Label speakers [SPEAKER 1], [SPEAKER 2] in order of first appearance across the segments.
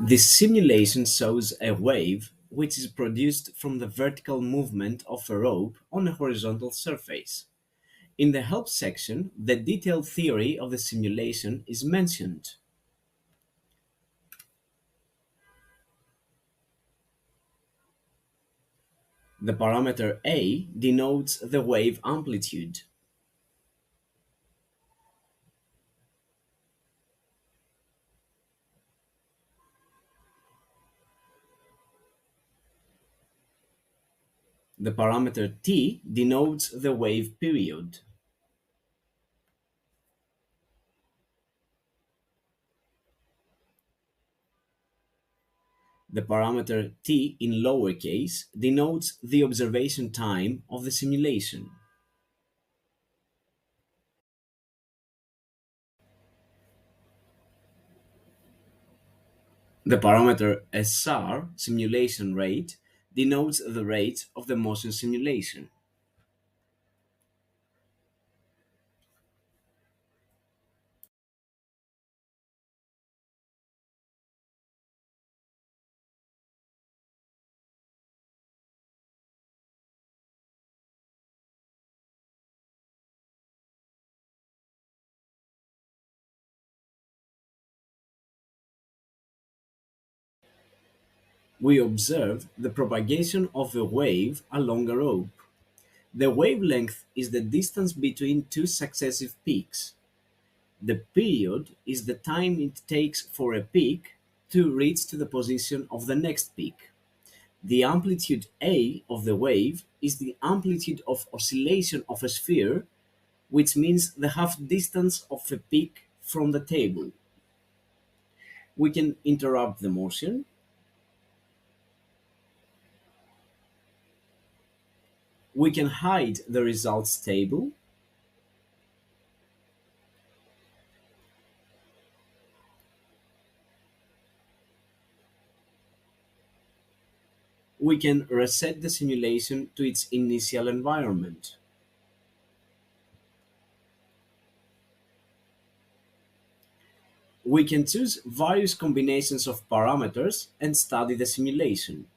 [SPEAKER 1] This simulation shows a wave which is produced from the vertical movement of a rope on a horizontal surface. In the help section, the detailed theory of the simulation is mentioned. The parameter A denotes the wave amplitude. The parameter T denotes the wave period. The parameter T in lowercase denotes the observation time of the simulation. The parameter SR, simulation rate, denotes the rate of the motion simulation. We observe the propagation of a wave along a rope. The wavelength is the distance between two successive peaks. The period is the time it takes for a peak to reach to the position of the next peak. The amplitude A of the wave is the amplitude of oscillation of a sphere, which means the half distance of a peak from the table. We can interrupt the motion. We can hide the results table. We can reset the simulation to its initial environment. We can choose various combinations of parameters and study the simulation.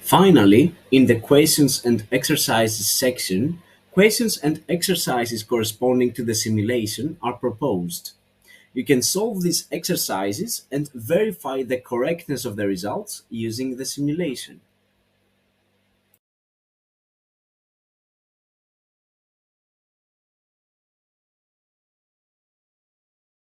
[SPEAKER 1] Finally, in the questions and exercises section, questions and exercises corresponding to the simulation are proposed. You can solve these exercises and verify the correctness of the results using the simulation.